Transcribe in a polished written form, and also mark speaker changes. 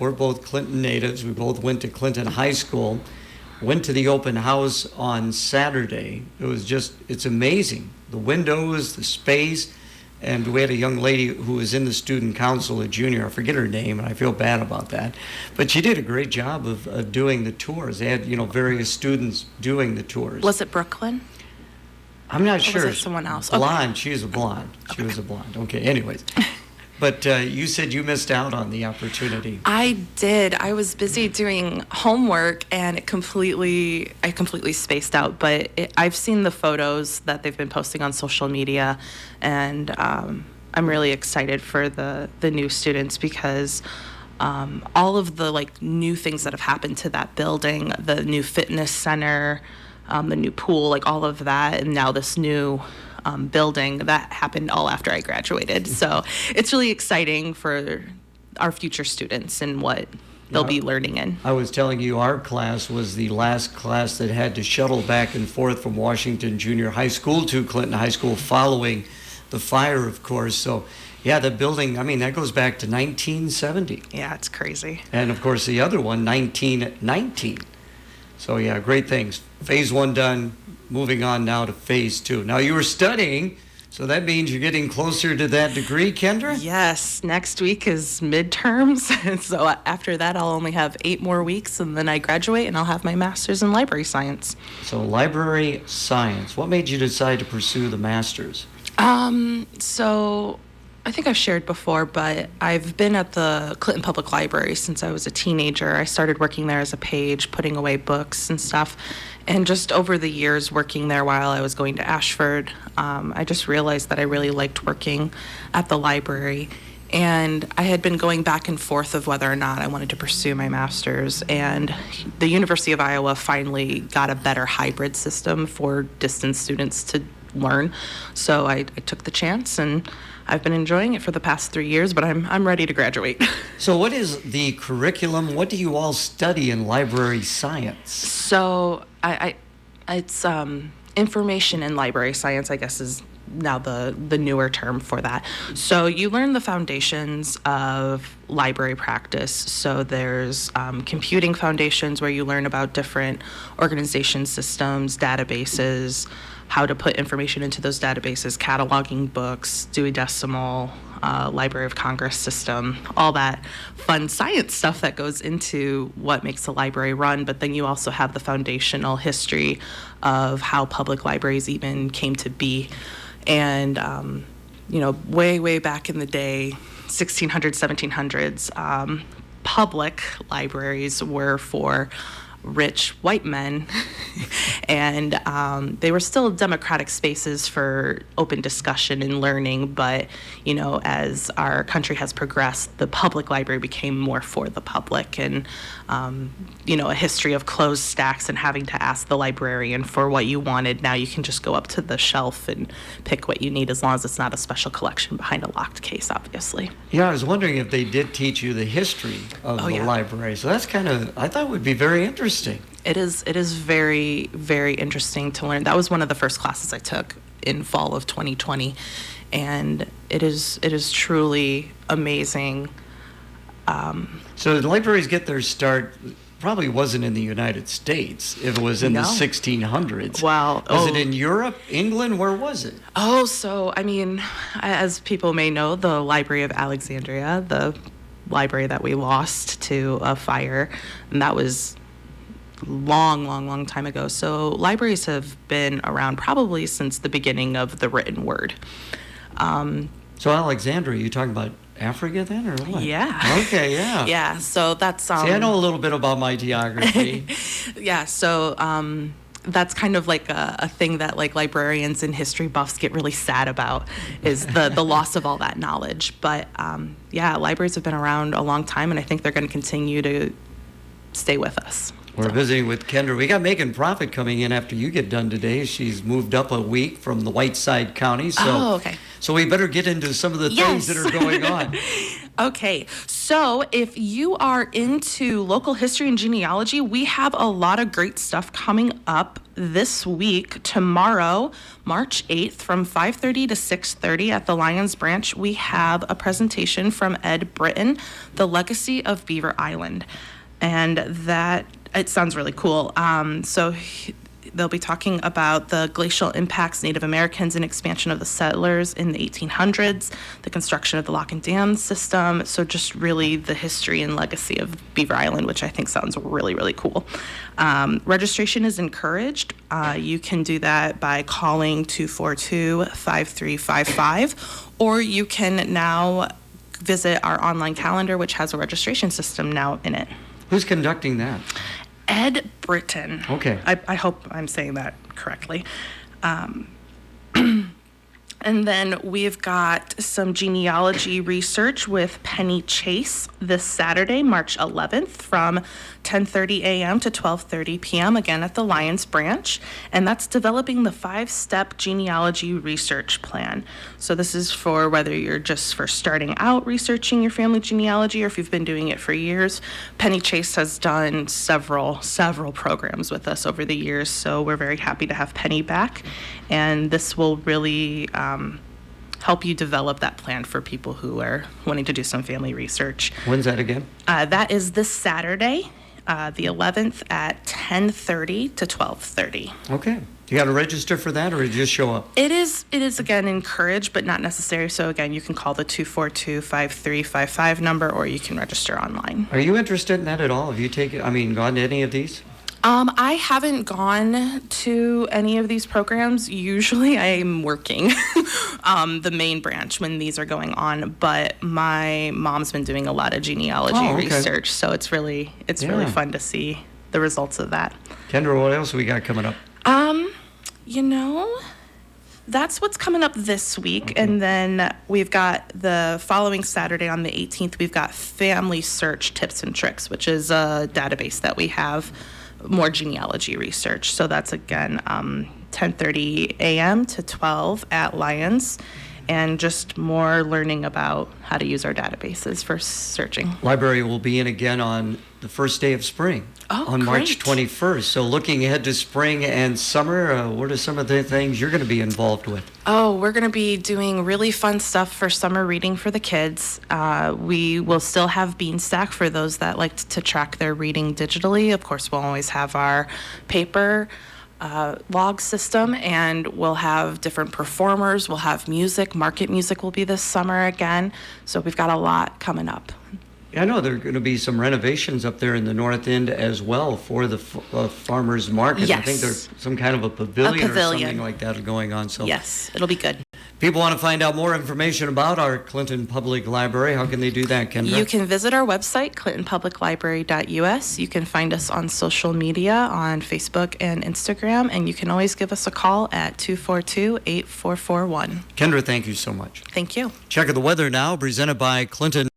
Speaker 1: We're both Clinton natives. We both went to Clinton High School. Went to the open house on Saturday. It's amazing. The windows, the space, and we had a young lady who was in the student council, a junior. I forget her name, and I feel bad about that. But she did a great job of doing the tours. They had, various students doing the tours.
Speaker 2: Was it Brooklyn?
Speaker 1: I'm not
Speaker 2: Or
Speaker 1: sure.
Speaker 2: was it someone else?
Speaker 1: Blonde.
Speaker 2: Okay.
Speaker 1: She was a blonde. She
Speaker 2: Okay.
Speaker 1: was a blonde. Okay, anyways. But you said you missed out on the opportunity.
Speaker 2: I did. I was busy doing homework and I completely spaced out. But I've seen the photos that they've been posting on social media, and I'm really excited for the new students because all of the new things that have happened to that building, the new fitness center, the new pool, all of that, and now this new building, that happened all after I graduated. So it's really exciting for our future students and what they'll be learning in.
Speaker 1: I was telling you our class was the last class that had to shuttle back and forth from Washington Junior High School to Clinton High School following the fire, of course. So yeah, the building, that goes back to 1970.
Speaker 2: Yeah, it's crazy.
Speaker 1: And of course the other one, 1919. So yeah, great things. Phase 1 done. Moving on now to phase 2. Now you were studying, so that means you're getting closer to that degree, Kendra?
Speaker 2: Yes, next week is midterms. So after that, I'll only have 8 more weeks, and then I graduate, and I'll have my master's in library science.
Speaker 1: So library science. What made you decide to pursue the master's?
Speaker 2: So I think I've shared before, but I've been at the Clinton Public Library since I was a teenager. I started working there as a page, putting away books and stuff. And just over the years working there while I was going to Ashford, I just realized that I really liked working at the library. And I had been going back and forth of whether or not I wanted to pursue my master's. And the University of Iowa finally got a better hybrid system for distance students to learn. So I took the chance, and I've been enjoying it for the past 3 years, but I'm ready to graduate.
Speaker 1: So what is the curriculum? What do you all study in library science?
Speaker 2: So it's information in library science, I guess, is now the newer term for that. So you learn the foundations of library practice. So there's computing foundations where you learn about different organization systems, databases, how to put information into those databases, cataloging books, Dewey Decimal, Library of Congress system, all that fun science stuff that goes into what makes a library run. But then you also have the foundational history of how public libraries even came to be. And, way back in the day, 1600s, 1700s, public libraries were for rich white men, and they were still democratic spaces for open discussion and learning, but as our country has progressed, the public library became more for the public, and a history of closed stacks and having to ask the librarian for what you wanted. Now you can just go up to the shelf and pick what you need, as long as it's not a special collection behind a locked case, obviously.
Speaker 1: Yeah, I was wondering if they did teach you the history of the library. So that's I thought would be very interesting.
Speaker 2: It is very, very interesting to learn. That was one of the first classes I took in fall of 2020, and it is truly amazing.
Speaker 1: So the libraries get their start, probably wasn't in the United States. If it was in the 1600s.
Speaker 2: Wow.
Speaker 1: Was it in Europe, England? Where was it?
Speaker 2: Oh, so, as people may know, the Library of Alexandria, the library that we lost to a fire, and that was long time ago. So libraries have been around probably since the beginning of the written word.
Speaker 1: So Alexandria, you talking about Africa then, or what?
Speaker 2: Yeah.
Speaker 1: Okay, yeah.
Speaker 2: Yeah, so that's...
Speaker 1: See, I know a little bit about my geography.
Speaker 2: Yeah, so that's kind of like a thing that librarians and history buffs get really sad about, is the loss of all that knowledge. But libraries have been around a long time, and I think they're going to continue to stay with us.
Speaker 1: We're visiting with Kendra. We got Megan Profit coming in after you get done today. She's moved up a week from the Whiteside County. So,
Speaker 2: oh, okay.
Speaker 1: So we better get into some of the things that are going on.
Speaker 2: Okay, so if you are into local history and genealogy, we have a lot of great stuff coming up this week. Tomorrow, March 8th, from 5:30 to 6:30 at the Lions Branch, we have a presentation from Ed Britton, The Legacy of Beaver Island. And that, it sounds really cool. They'll be talking about the glacial impacts, Native Americans, and expansion of the settlers in the 1800s, the construction of the lock and dam system. So just really the history and legacy of Beaver Island, which I think sounds really, really cool. Registration is encouraged. You can do that by calling 242-5355, or you can now visit our online calendar, which has a registration system now in it.
Speaker 1: Who's conducting that?
Speaker 2: Ed Britton.
Speaker 1: Okay.
Speaker 2: I hope I'm saying that correctly. And then we've got some genealogy research with Penny Chase this Saturday, March 11th, from 10:30 a.m. to 12:30 p.m., again at the Lions Branch. And that's developing the 5-step genealogy research plan. So this is for whether you're just for starting out researching your family genealogy or if you've been doing it for years. Penny Chase has done several programs with us over the years, so we're very happy to have Penny back. And this will really help you develop that plan for people who are wanting to do some family research.
Speaker 1: When's that again?
Speaker 2: That is this Saturday, the 11th at 10:30 to 12:30.
Speaker 1: Okay. You got to register for that, or you just show up?
Speaker 2: It is again encouraged, but not necessary. So again, you can call the 242-5355 number, or you can register online.
Speaker 1: Are you interested in that at all? Have you gone to any of these?
Speaker 2: I haven't gone to any of these programs. Usually I'm working the main branch when these are going on, but my mom's been doing a lot of genealogy research, so it's really fun to see the results of that.
Speaker 1: Kendra, what else we got coming up?
Speaker 2: That's what's coming up this week. Okay. And then we've got the following Saturday on the 18th, we've got Family Search Tips and Tricks, which is a database that we have more genealogy research. So that's again 10:30 a.m. to 12 at Lions, and just more learning about how to use our databases for searching.
Speaker 1: Library will be in again on the first day of spring, on March 21st. So looking ahead to spring and summer, what are some of the things you're going to be involved with?
Speaker 2: Oh, we're going to be doing really fun stuff for summer reading for the kids. We will still have Beanstack for those that like to track their reading digitally. Of course, we'll always have our paper log system, and we'll have different performers. We'll have music. Market music will be this summer again. So we've got a lot coming up.
Speaker 1: I know there are going to be some renovations up there in the north end as well for the farmers market.
Speaker 2: Yes.
Speaker 1: I think there's some kind of a pavilion or something like that going on. So
Speaker 2: yes, it'll be good.
Speaker 1: People want to find out more information about our Clinton Public Library. How can they do that, Kendra?
Speaker 2: You can visit our website, clintonpubliclibrary.us. You can find us on social media on Facebook and Instagram, and you can always give us a call at 242-8441.
Speaker 1: Kendra, thank you so much.
Speaker 2: Thank you.
Speaker 1: Check of the weather now, presented by Clinton.